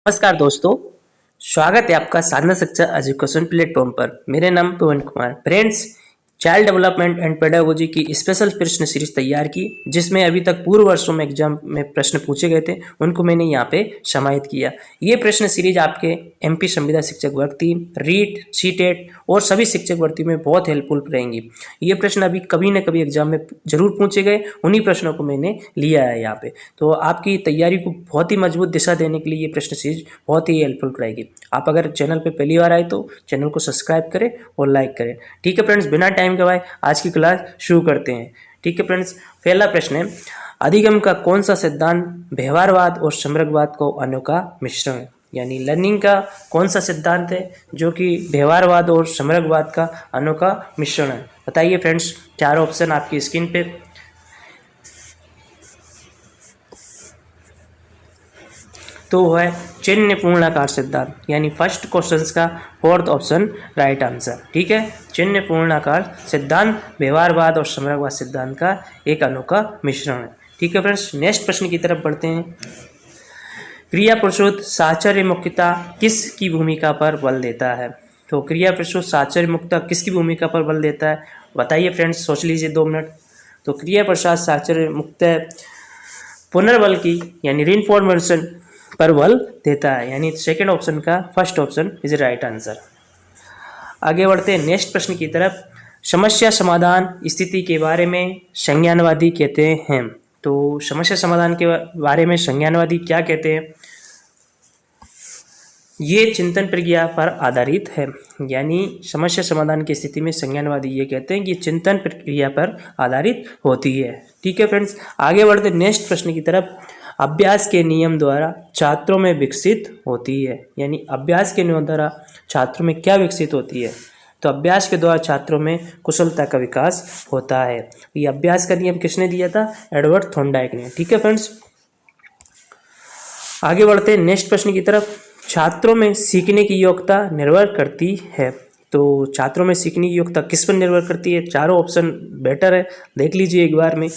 नमस्कार दोस्तों, स्वागत है आपका साधना शिक्षा एजुकेशन प्लेटफॉर्म पर। मेरे नाम Pawan Kumar. Friends, child development and pedagogy की स्पेशल प्रश्न सीरीज तैयार की, जिसमें अभी तक पूर्व वर्षों में एग्जाम में प्रश्न पूछे गए थे, उनको मैंने यहाँ पे समाहित किया। ये प्रश्न सीरीज आपके एमपी संविदा शिक्षक वर्ग 3, रीट, सीटेट और सभी शिक्षक भर्ती में बहुत हेल्पफुल रहेंगी। ये प्रश्न अभी कभी न कभी एग्जाम में जरूर पूछे गए, उन्हीं प्रश्नों को मैंने लिया है यहाँ पे। तो आपकी तैयारी को बहुत ही मजबूत दिशा देने के लिए ये प्रश्न सीरीज बहुत ही हेल्पफुल रहेगी। आप अगर चैनल पे पहली बार आए तो चैनल को सब्सक्राइब करें और लाइक करें। ठीक है फ्रेंड्स, बिना टाइम गवाए आज की क्लास शुरू करते हैं। ठीक है फ्रेंड्स, पहला प्रश्न है, अधिगम का कौन सा सिद्धांत व्यवहारवाद और समग्रवाद को अनोखा मिश्रण है? यानी लर्निंग का कौन सा सिद्धांत है जो कि व्यवहारवाद और समग्रवाद का अनोखा मिश्रण है? बताइए फ्रेंड्स। चार ऑप्शन आपकी स्क्रीन पे। तो वो है चिन्ह पूर्णाकार सिद्धांत, यानी फर्स्ट क्वेश्चन का फोर्थ ऑप्शन राइट आंसर। ठीक है, चिन्ह पूर्णाकार सिद्धांत व्यवहारवाद और समग्रवाद सिद्धांत का एक अनोखा मिश्रण है। ठीक है फ्रेंड्स, नेक्स्ट प्रश्न की तरफ बढ़ते हैं। क्रिया प्रसूत साहचर्य मुक्तता किसकी भूमिका पर बल देता है? तो क्रिया प्रसूत साहचर्य मुक्तता किसकी भूमिका पर बल देता है? बताइए फ्रेंड्स, सोच लीजिए 2 मिनट। तो क्रिया प्रसाद साहचर्य मुक्तता पुनर्बल की यानी रीइंफोर्मेशन पर बल देता है, यानी सेकेंड ऑप्शन का first option is right answer. आगे बढ़ते हैं नेक्स्ट प्रश्न की तरफ। समस्या समाधान स्थिति के बारे में संज्ञानवादी कहते हैं। तो समस्या समाधान के बारे में संज्ञानवादी क्या कहते हैं? ये चिंतन प्रक्रिया पर आधारित है, यानी समस्या समाधान की स्थिति में संज्ञानवादी ये कहते हैं कि चिंतन प्रक्रिया पर आधारित होती है। ठीक है फ्रेंड्स, आगे बढ़ते नेक्स्ट प्रश्न की तरफ। अभ्यास के नियम द्वारा छात्रों में विकसित होती है, यानी अभ्यास के नियम द्वारा छात्रों में क्या विकसित होती है? तो अभ्यास के द्वारा छात्रों में कुशलता का विकास होता है। ये अभ्यास का नियम किसने दिया था? एडवर्ड थॉर्नडाइक ने। ठीक है फ्रेंड्स, आगे बढ़ते हैं नेक्स्ट प्रश्न की तरफ। छात्रों में सीखने की योग्यता निर्भर करती है। तो छात्रों में सीखने की योग्यता किस पर निर्भर करती है? चारों ऑप्शन बेटर है, देख लीजिए एक बार में।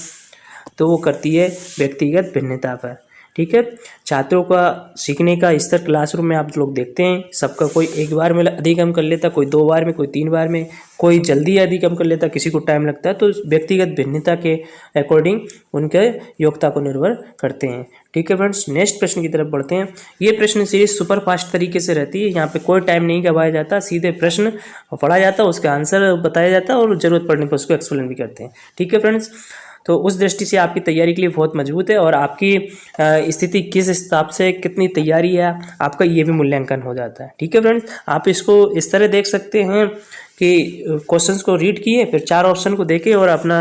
तो वो करती है व्यक्तिगत भिन्नता पर। ठीक है, छात्रों का सीखने का स्तर क्लासरूम में आप लोग देखते हैं, सबका कोई एक बार में अधिगम कर लेता, कोई 2 बार में, कोई 3 बार में, कोई जल्दी अधिगम कर लेता, किसी को टाइम लगता है। तो व्यक्तिगत भिन्नता के अकॉर्डिंग उनके योग्यता को निर्भर करते हैं। ठीक है फ्रेंड्स, नेक्स्ट प्रश्न की तरफ बढ़ते हैं। ये प्रश्न सीरीज सुपर फास्ट तरीके से रहती है, यहाँ पे कोई टाइम नहीं गवाया जाता, सीधे प्रश्न पढ़ा जाता है, उसका आंसर बताया जाता है और जरूरत पड़ने पर उसको एक्सप्लेन भी करते हैं। ठीक है फ्रेंड्स, तो उस दृष्टि से आपकी तैयारी के लिए बहुत मजबूत है और आपकी स्थिति किस हिसाब से कितनी तैयारी है आपका ये भी मूल्यांकन हो जाता है। ठीक है फ्रेंड्स, आप इसको इस तरह देख सकते हैं कि क्वेश्चंस को रीड किए, फिर 4 ऑप्शन को देखें और अपना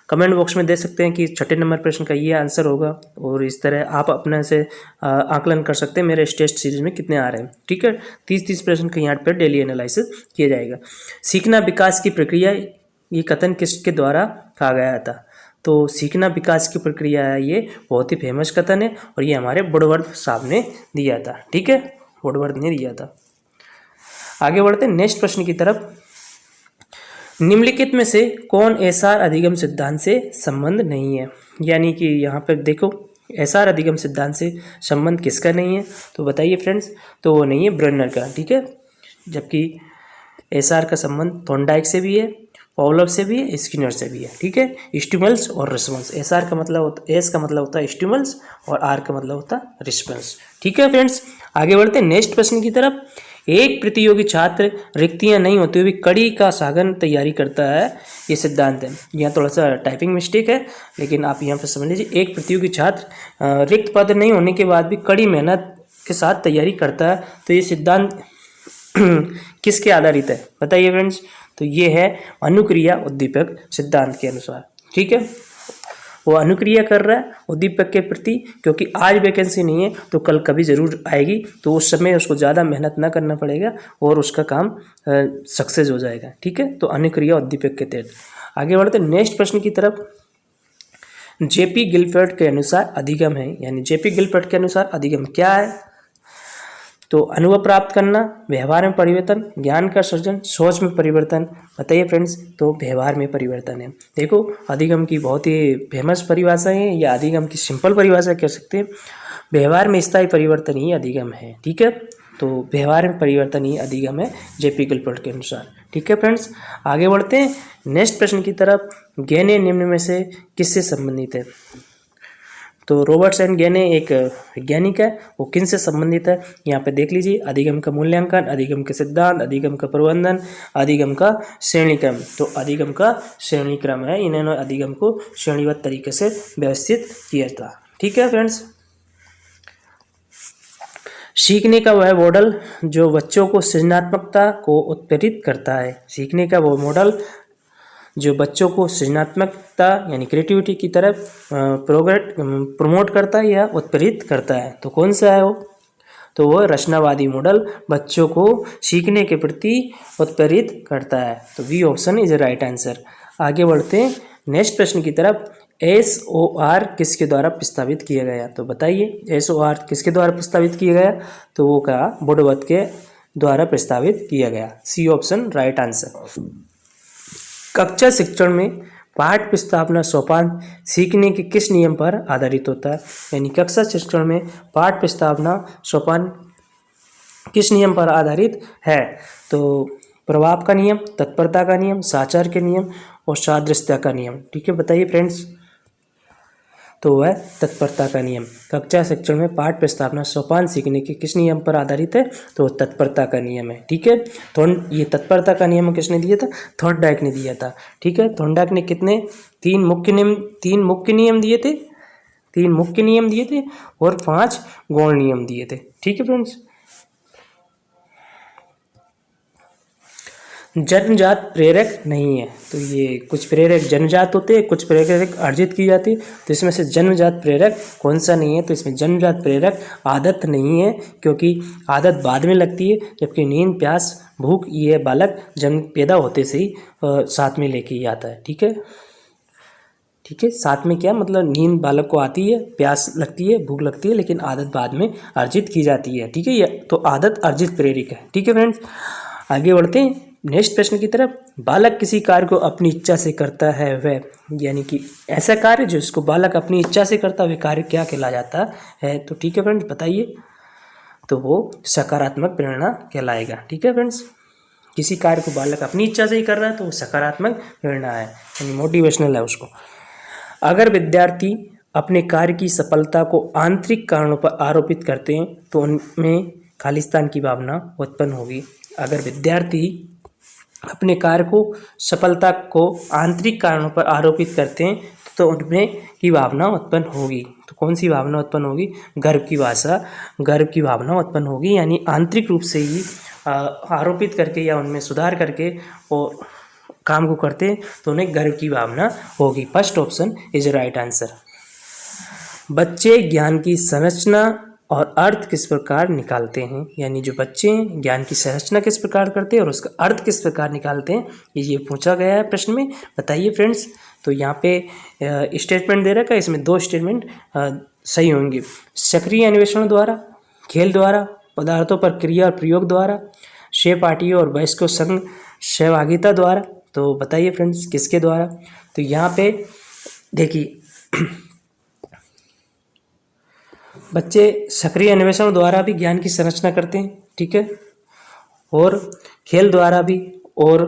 कमेंट बॉक्स में दे सकते हैं कि छठे नंबर प्रश्न का ये आंसर होगा, और इस तरह आप अपने से आकलन कर सकते हैं मेरे टेस्ट सीरीज में कितने आ रहे हैं। ठीक है, 30 प्रश्न का यहाँ पर डेली एनालिसिस किया जाएगा। सीखना विकास की प्रक्रिया, ये कथन किसके द्वारा कहा गया था? तो सीखना विकास की प्रक्रिया है, ये बहुत ही फेमस कथन है और ये हमारे वुडवर्थ साहब ने दिया था। ठीक है, वुडवर्थ ने दिया था। आगे बढ़ते हैं नेक्स्ट प्रश्न की तरफ। निम्नलिखित में से कौन एसआर अधिगम सिद्धांत से संबंध नहीं है? यानी कि यहाँ पर देखो, एसआर अधिगम सिद्धांत से संबंध किसका नहीं है? तो बताइए फ्रेंड्स। तो वो नहीं है ब्रनर का। ठीक है, जबकि एसआर का संबंध थॉर्नडाइक से भी है, पॉवलोव से भी है, स्किनर से भी है। ठीक है, स्टिमुलस और रिस्पॉन्स। एसआर का मतलब होता है, एस का मतलब होता है स्टिमुलस और आर का मतलब होता है रिस्पॉन्स। ठीक है फ्रेंड्स, आगे बढ़ते हैं नेक्स्ट प्रश्न की तरफ। एक प्रतियोगी छात्र रिक्तियां नहीं होती हुई कड़ी का साधन तैयारी करता है, ये सिद्धांत है। यहाँ थोड़ा सा टाइपिंग मिस्टेक है, लेकिन आप यहाँ पर समझ लीजिए। एक प्रतियोगी छात्र रिक्त पद नहीं होने के बाद भी कड़ी मेहनत के साथ तैयारी करता है, तो ये सिद्धांत किसके आधारित है? बताइए फ्रेंड्स। तो ये है अनुक्रिया उद्दीपक सिद्धांत के अनुसार। ठीक है, वो अनुक्रिया कर रहा है उद्दीपक के प्रति, क्योंकि आज वैकेंसी नहीं है तो कल कभी जरूर आएगी, तो उस समय उसको ज़्यादा मेहनत ना करना पड़ेगा और उसका काम सक्सेस हो जाएगा। ठीक है, तो अनुक्रिया उद्दीपक के तहत। आगे बढ़ते नेक्स्ट प्रश्न की तरफ। जेपी गिलफर्ड के अनुसार अधिगम है, यानी जेपी गिलफर्ड के अनुसार अधिगम क्या है? तो अनुभव प्राप्त करना, व्यवहार में परिवर्तन, ज्ञान का सृजन, सोच में परिवर्तन। बताइए फ्रेंड्स। तो व्यवहार में परिवर्तन है। देखो, अधिगम की बहुत ही फेमस परिभाषा है, या अधिगम की सिंपल परिभाषा कह सकते हैं। व्यवहार में स्थायी परिवर्तन ही अधिगम है। ठीक है, तो व्यवहार में परिवर्तन ही अधिगम है जेपी गिलबर्ट के अनुसार। ठीक है फ्रेंड्स, आगे बढ़ते हैं नेक्स्ट प्रश्न की तरफ। गेने निम्न में से किससे संबंधित है? तो रॉबर्टसन गेने एक वैज्ञानिक है, वो किन से संबंधित है यहाँ पे देख लीजिए। अधिगम का मूल्यांकन, अधिगम के सिद्धांत, अधिगम का प्रबंधन, अधिगम का श्रेणीक्रम। तो अधिगम का श्रेणीक्रम है, इन्होंने अधिगम को श्रेणीबद्ध तरीके से व्यवस्थित किया था। ठीक है फ्रेंड्स, सीखने का वह मॉडल जो बच्चों को सृजनात्मकता को उत्प्रेरित करता है। सीखने का वो मॉडल जो बच्चों को सृजनात्मकता यानी क्रिएटिविटी की तरफ प्रमोट करता है या उत्प्रेरित करता है। तो कौन सा है वो? तो वह रचनावादी मॉडल बच्चों को सीखने के प्रति उत्प्रेरित करता है। तो B option is right answer. आगे बढ़ते हैं नेक्स्ट प्रश्न की तरफ। SOR किसके द्वारा प्रस्तावित किया गया? तो बताइए SOR किसके द्वारा प्रस्तावित किया गया? तो वो का वुडवर्थ के द्वारा प्रस्तावित किया गया। C option right answer. कक्षा शिक्षण में पाठ प्रस्तावना सोपान सीखने के किस नियम पर आधारित होता है? यानी कक्षा शिक्षण में पाठ प्रस्तावना सोपान किस नियम पर आधारित है? तो प्रभाव का नियम, तत्परता का नियम, साचार के नियम और सादृश्यता का नियम। ठीक है, बताइए फ्रेंड्स। तो वह तत्परता का नियम। कक्षा शिक्षण में पाठ प्रस्तावना सोपान सीखने के किस नियम पर आधारित है? तो तत्परता का नियम है। ठीक है, ये तत्परता का नियम किसने दिया था? थॉर्नडाइक ने दिया था। ठीक है, थॉर्नडाइक ने कितने तीन मुख्य नियम दिए थे, 3 मुख्य नियम दिए थे और 5 गौण नियम दिए थे। ठीक है फ्रेंड्स, जन्मजात प्रेरक नहीं है। तो ये कुछ प्रेरक जन्मजात होते हैं, कुछ प्रेरक अर्जित की जाती है। तो इसमें से जन्मजात प्रेरक कौन सा नहीं है? तो इसमें जन्मजात प्रेरक आदत नहीं है, क्योंकि आदत बाद में लगती है, जबकि नींद, प्यास, भूख ये बालक जन्म पैदा होते से ही साथ में लेके ही आता है। ठीक है, ठीक है, साथ में क्या मतलब, नींद बालक को आती है, प्यास लगती है, भूख लगती है, लेकिन आदत बाद में अर्जित की जाती है। ठीक है, तो आदत अर्जित प्रेरक है। ठीक है फ्रेंड्स, आगे बढ़ते हैं नेक्स्ट प्रश्न की तरफ। बालक किसी कार्य को अपनी इच्छा से करता है वह, यानी कि ऐसा कार्य जो इसको बालक अपनी इच्छा से करता है वह कार्य क्या कहला जाता है? तो ठीक है फ्रेंड्स, बताइए। तो वो सकारात्मक प्रेरणा कहलाएगा। ठीक है फ्रेंड्स, किसी कार्य को बालक अपनी इच्छा से ही कर रहा है तो वो सकारात्मक प्रेरणा है, यानी मोटिवेशनल है उसको। अगर विद्यार्थी अपने कार्य की सफलता को आंतरिक कारणों पर आरोपित करते हैं तो उनमें खालिस्तान की भावना उत्पन्न होगी। अगर विद्यार्थी अपने कार्य को सफलता को आंतरिक कारणों पर आरोपित करते हैं तो उनमें की भावना उत्पन्न होगी। तो कौन सी भावना उत्पन्न होगी? गर्व की भावना उत्पन्न होगी, यानी आंतरिक रूप से ही आरोपित करके या उनमें सुधार करके और काम को करते हैं तो उन्हें गर्व की भावना होगी। First option is right answer. बच्चे ज्ञान की संरचना और अर्थ किस प्रकार निकालते हैं? यानी जो बच्चे हैं ज्ञान की संरचना किस प्रकार करते हैं और उसका अर्थ किस प्रकार निकालते हैं, ये पूछा गया है प्रश्न में। बताइए फ्रेंड्स। तो यहाँ पे स्टेटमेंट दे रखा है, इसमें 2 स्टेटमेंट सही होंगे। सक्रिय अन्वेषण द्वारा, खेल द्वारा, पदार्थों पर क्रिया और प्रयोग द्वारा, सहपाठियों और वयस्कों संग सहभागिता द्वारा। तो बताइए फ्रेंड्स किसके द्वारा? तो यहाँ पे देखिए बच्चे सक्रिय अन्वेषण द्वारा भी ज्ञान की संरचना करते हैं। ठीक है, और खेल द्वारा भी, और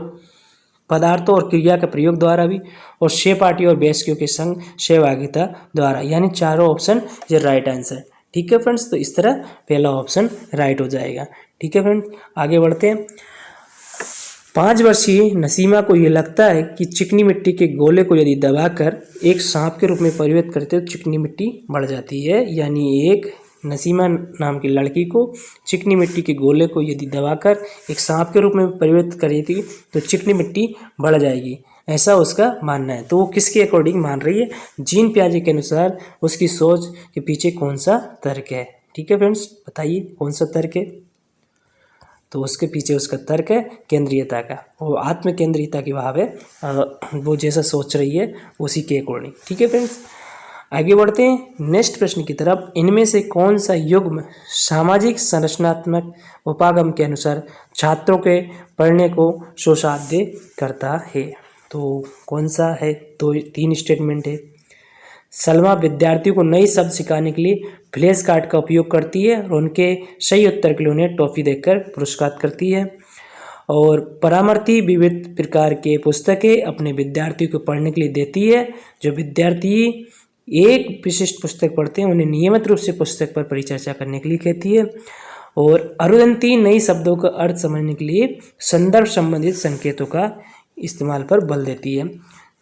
पदार्थों और क्रिया के प्रयोग द्वारा भी, और सहपाठी और वयस्कों के संग सहभागिता द्वारा, यानी चारों ऑप्शन ये राइट आंसर। ठीक है फ्रेंड्स, तो इस तरह पहला ऑप्शन राइट हो जाएगा। ठीक है फ्रेंड्स, आगे बढ़ते हैं। 5 वर्षीय नसीमा को ये लगता है कि चिकनी मिट्टी के गोले को यदि दबाकर एक सांप के रूप में परिवर्तित करते तो चिकनी मिट्टी बढ़ जाती है। यानी एक नसीमा नाम की लड़की को चिकनी मिट्टी के गोले को यदि दबाकर एक सांप के रूप में परिवर्तित करी थी तो चिकनी मिट्टी बढ़ जाएगी, ऐसा उसका मानना है। तो वो किसके अकॉर्डिंग मान रही है? जीन पियाजे के अनुसार उसकी सोच के पीछे कौन सा तर्क है? ठीक है फ्रेंड्स, बताइए कौन सा तर्क है? तो उसके पीछे उसका तर्क है केंद्रीयता का, वो आत्म केंद्रीयता की भाव है, वो जैसा सोच रही है उसी के अकॉर्डिंग। ठीक है फ्रेंड्स, आगे बढ़ते हैं नेक्स्ट प्रश्न की तरफ। इनमें से कौन सा युग्म सामाजिक संरचनात्मक उपागम के अनुसार छात्रों के पढ़ने को सुसाध्य करता है? तो कौन सा है? तो 3 स्टेटमेंट है। सलमा विद्यार्थियों को नई शब्द सिखाने के लिए फ्लैश कार्ड का उपयोग करती है और उनके सही उत्तर के लिए उन्हें टॉफी देकर पुरस्कृत करती है। और परामर्शी विविध प्रकार के पुस्तकें अपने विद्यार्थियों को पढ़ने के लिए देती है। जो विद्यार्थी एक विशिष्ट पुस्तक पढ़ते हैं उन्हें नियमित रूप से पुस्तक पर परिचर्चा करने के लिए कहती है। और अरुंधति नई शब्दों का अर्थ समझने के लिए संदर्भ संबंधित संकेतों का इस्तेमाल पर बल देती है।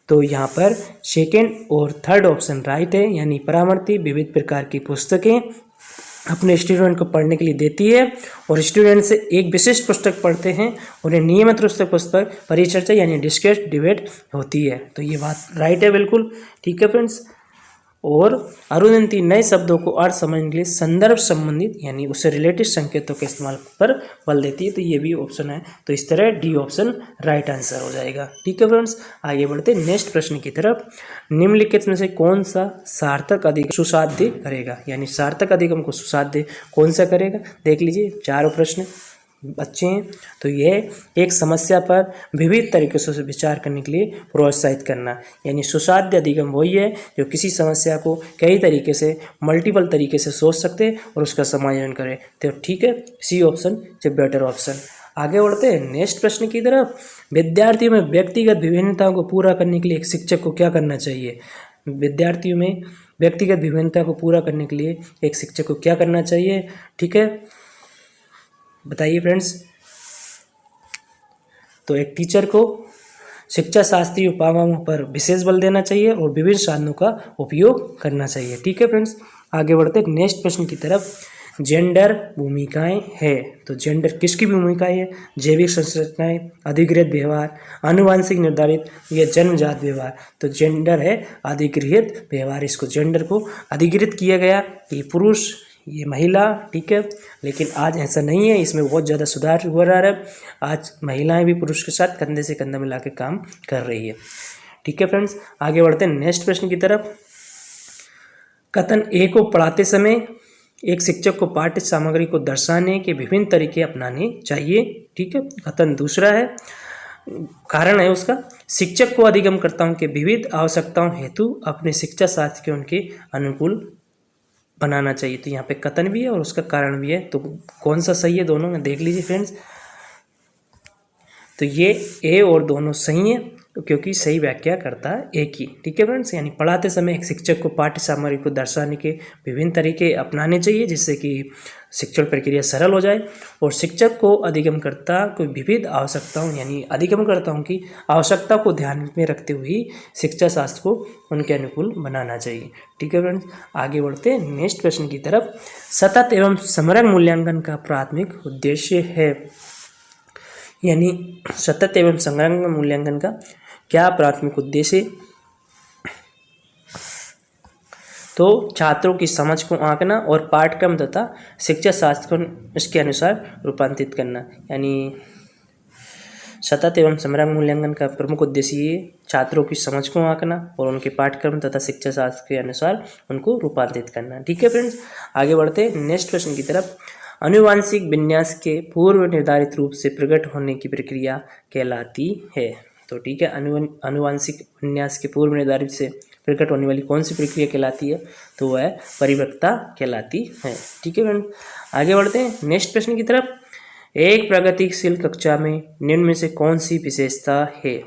तो यहाँ पर सेकेंड और थर्ड ऑप्शन राइट है, यानी परामर्शी विविध प्रकार की पुस्तकें अपने स्टूडेंट को पढ़ने के लिए देती है और स्टूडेंट से एक विशिष्ट पुस्तक पढ़ते हैं, उन्हें नियमित रूप से पुस्तक परिचर्चा यानी डिस्कस डिबेट होती है। तो ये बात राइट है बिल्कुल, ठीक है फ्रेंड्स। और अरुंधति नए शब्दों को अर्थ समझने के लिए संदर्भ संबंधित यानी उससे रिलेटेड संकेतों के इस्तेमाल पर बल देती है। तो ये भी ऑप्शन है, तो इस तरह डी ऑप्शन राइट आंसर हो जाएगा, ठीक है फ्रेंड्स। आगे बढ़ते नेक्स्ट प्रश्न की तरफ। निम्नलिखित में से कौन सा सार्थक अधिगम सुसाध्य करेगा, यानी सार्थक अधिगम को सुसाध्य कौन सा करेगा, देख लीजिए। चारों प्रश्न अच्छे हैं। तो यह एक समस्या पर विविध तरीके से विचार करने के लिए प्रोत्साहित करना, यानी सुसाध्य अधिगम वही है जो किसी समस्या को कई तरीके से मल्टीपल तरीके से सोच सकते और उसका समाधान करे। तो ठीक है, सी ऑप्शन जो बेटर ऑप्शन। आगे बढ़ते हैं नेक्स्ट प्रश्न की तरफ। विद्यार्थियों में व्यक्तिगत विभिन्नताओं को पूरा करने के लिए एक शिक्षक को क्या करना चाहिए। विद्यार्थियों में व्यक्तिगत विभिन्नता को पूरा करने के लिए एक शिक्षक को क्या करना चाहिए, ठीक है, बताइए फ्रेंड्स। तो एक टीचर को शिक्षा शास्त्रीय उपागमों पर विशेष बल देना चाहिए और विभिन्न साधनों का उपयोग करना चाहिए, ठीक है फ्रेंड्स। आगे बढ़ते नेक्स्ट प्रश्न की तरफ। जेंडर भूमिकाएं है, तो जेंडर किसकी भूमिकाएं है। जैविक संरचनाएं, अधिगृहित व्यवहार, आनुवांशिक निर्धारित या जन्मजात व्यवहार। तो जेंडर है अधिगृहित व्यवहार, इसको जेंडर को अधिगृहित किया गया कि पुरुष ये महिला, ठीक है। लेकिन आज ऐसा नहीं है, इसमें बहुत ज़्यादा सुधार हो रहा है। आज महिलाएं भी पुरुष के साथ कंधे से कंधा मिला के काम कर रही है, ठीक है फ्रेंड्स। आगे बढ़ते हैं नेक्स्ट प्रश्न की तरफ। कथन ए को पढ़ाते समय एक शिक्षक को पाठ्य सामग्री को दर्शाने के विभिन्न तरीके अपनाने चाहिए, ठीक है। कथन दूसरा है, कारण है उसका, शिक्षक को अधिगमकर्ताओं के विविध आवश्यकताओं हेतु अपने शिक्षा शास्त्र के उनके अनुकूल बनाना चाहिए। तो यहाँ पे कथन भी है और उसका कारण भी है, तो कौन सा सही है दोनों में देख लीजिए फ्रेंड्स। तो ये ए और दोनों सही है क्योंकि सही व्याख्या करता है एक ही, ठीक है फ्रेंड्स। यानी पढ़ाते समय एक शिक्षक को पाठ्य सामग्री को दर्शाने के विभिन्न तरीके अपनाने चाहिए जिससे कि शिक्षण प्रक्रिया सरल हो जाए और शिक्षक को अधिगमकर्ता को विविध आवश्यकताओं यानी अधिगमकर्ताओं की आवश्यकता को ध्यान में रखते हुए शिक्षा शास्त्र को उनके अनुकूल बनाना चाहिए, ठीक है फ्रेंड्स। आगे बढ़ते हैं नेक्स्ट प्रश्न की तरफ। सतत एवं समग्र मूल्यांकन का प्राथमिक उद्देश्य है, यानी सतत एवं समग्र मूल्यांकन का क्या प्राथमिक उद्देश्य। तो छात्रों की समझ को आंकना और पाठ्यक्रम तथा शिक्षा शास्त्र को इसके अनुसार रूपांतरित करना, यानी सतत एवं समग्र मूल्यांकन का प्रमुख उद्देश्य ये छात्रों की समझ को आंकना और उनके पाठ्यक्रम तथा शिक्षा शास्त्र के अनुसार उनको रूपांतरित करना, ठीक है फ्रेंड्स। आगे बढ़ते हैं नेक्स्ट प्रश्न की तरफ। आनुवांशिक विन्यास के पूर्व निर्धारित रूप से प्रकट होने की प्रक्रिया कहलाती है। तो ठीक है, आनुवांशिक विन्यास के पूर्व निर्धारित से प्रकट होने वाली कौन सी प्रक्रिया कहलाती है, तो वह परिपक्वता कहलाती है, ठीक है फ्रेंड। आगे बढ़ते हैं नेक्स्ट प्रश्न की तरफ। एक प्रगतिशील कक्षा में निम्न में से कौन सी विशेषता है।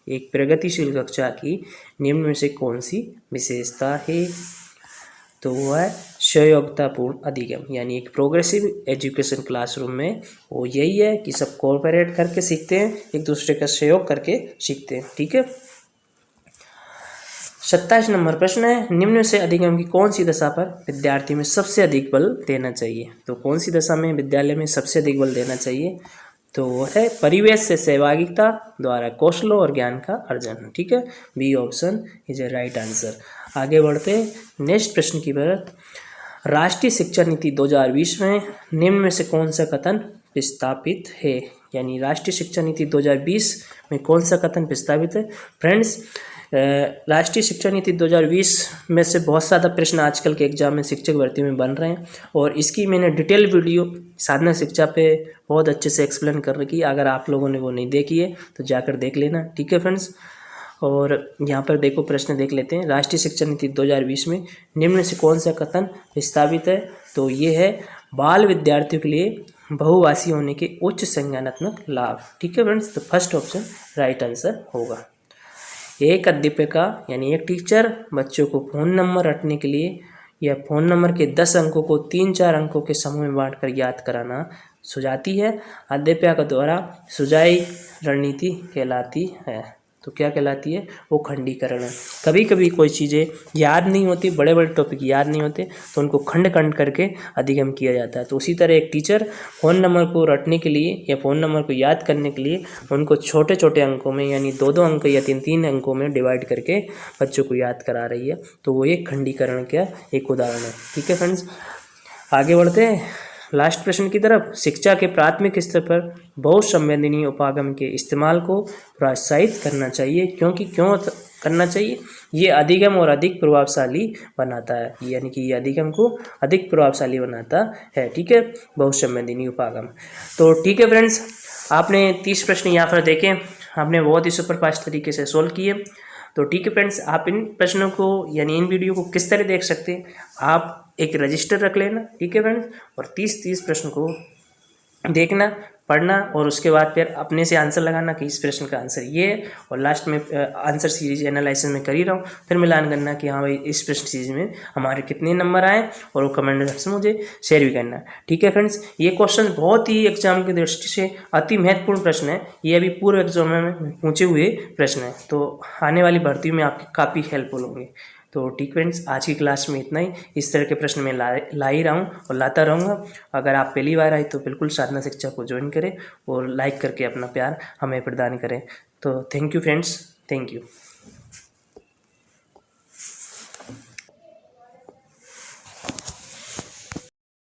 एक प्रगतिशील कक्षा की निम्न में से कौन सी विशेषता है, तो वह सहयोगितापूर्ण अधिगम, यानी एक प्रोग्रेसिव एजुकेशन क्लासरूम में वो यही है कि सब कोऑपरेट करके सीखते हैं, एक दूसरे का सहयोग करके सीखते हैं, ठीक है। 27 नंबर प्रश्न है, निम्न से अधिगम की कौन सी दशा पर विद्यार्थी में सबसे अधिक बल देना चाहिए। तो कौन सी दशा में विद्यालय में सबसे अधिक बल देना चाहिए, तो वो है परिवेश से सहभागिता द्वारा कौशलों और ज्ञान का अर्जन, ठीक है। B option is a right answer. आगे बढ़ते नेक्स्ट प्रश्न की तरफ। राष्ट्रीय शिक्षा नीति 2020 में निम्न में से कौन सा कथन प्रस्तावित है, यानी राष्ट्रीय शिक्षा नीति 2020 में कौन सा कथन प्रस्तावित है। फ्रेंड्स, राष्ट्रीय शिक्षा नीति 2020 में से बहुत ज़्यादा प्रश्न आजकल के एग्जाम में शिक्षक भर्ती में बन रहे हैं और इसकी मैंने डिटेल वीडियो साधना शिक्षा पे बहुत अच्छे से एक्सप्लेन कर रखी है। अगर आप लोगों ने वो नहीं देखी है तो जाकर देख लेना, ठीक है फ्रेंड्स। और यहाँ पर देखो प्रश्न देख लेते हैं। राष्ट्रीय शिक्षा नीति 2020 में निम्न से कौन सा कथन प्रस्तावित है? तो ये है बाल विद्यार्थियों के लिए बहुभाषी होने के उच्च संज्ञानात्मक लाभ। ठीक है फ्रेंड्स, तो फर्स्ट ऑप्शन राइट आंसर होगा। एक अध्यापिका यानी एक टीचर बच्चों को फ़ोन नंबर रटने के लिए या फ़ोन नंबर के 10 अंकों को 3-4 अंकों के समूह में बांटकर याद कराना सुझाती है। अध्यापिका द्वारा सुझाई रणनीति कहलाती है। तो क्या कहलाती है? वो खंडीकरण है। कभी कभी कोई चीज़ें याद नहीं होती, बड़े बड़े टॉपिक याद नहीं होते, तो उनको खंड खंड करके अधिगम किया जाता है। तो उसी तरह एक टीचर फ़ोन नंबर को रटने के लिए या फ़ोन नंबर को याद करने के लिए उनको छोटे छोटे अंकों में यानी 2-2 अंक या 3-3 अंकों में डिवाइड करके बच्चों को याद करा रही है। तो वो एक खंडीकरण का एक उदाहरण है। ठीक है फ्रेंड्स, आगे बढ़ते हैं लास्ट प्रश्न की तरफ। शिक्षा के प्राथमिक स्तर पर बहुसंवेदनीय उपागम के इस्तेमाल को प्रोत्साहित करना चाहिए, क्योंकि क्यों करना चाहिए? ये अधिगम और अधिक प्रभावशाली बनाता है, यानी कि ये अधिगम को अधिक प्रभावशाली बनाता है। ठीक है, बहुसंवेदनीय उपागम। तो ठीक है फ्रेंड्स, आपने 30 प्रश्न यहाँ पर देखे, आपने बहुत ही सुपरफास्ट तरीके से सोल्व किए। तो ठीक है फ्रेंड्स, आप इन प्रश्नों को यानी इन वीडियो को किस तरह देख सकते हैं, आप एक रजिस्टर रख लेना। ठीक है फ्रेंड्स, और 30 प्रश्न को देखना, पढ़ना और उसके बाद फिर अपने से आंसर लगाना कि इस प्रश्न का आंसर ये है, और लास्ट में आंसर सीरीज एनालिसिस में कर ही रहा हूँ, फिर मिलान करना कि हाँ भाई इस प्रश्न सीरीज में हमारे कितने नंबर आए, और वो कमेंट बॉक्स में मुझे शेयर भी करना। ठीक है फ्रेंड्स, ये क्वेश्चन बहुत ही एग्जाम की दृष्टि से अति महत्वपूर्ण प्रश्न है। ये अभी पूर्व एग्जाम में पूछे हुए प्रश्न है, तो आने वाली भर्ती में आपकी काफ़ी हेल्पफुल होंगे। तो ठीक फ्रेंड्स, आज की क्लास में इतना ही। इस तरह के प्रश्न मैं ला ही रहा हूँ और लाता रहूँगा। अगर आप पहली बार आए तो बिल्कुल साधना शिक्षा को ज्वाइन करें और लाइक करके अपना प्यार हमें प्रदान करें। तो thank you friends, thank you.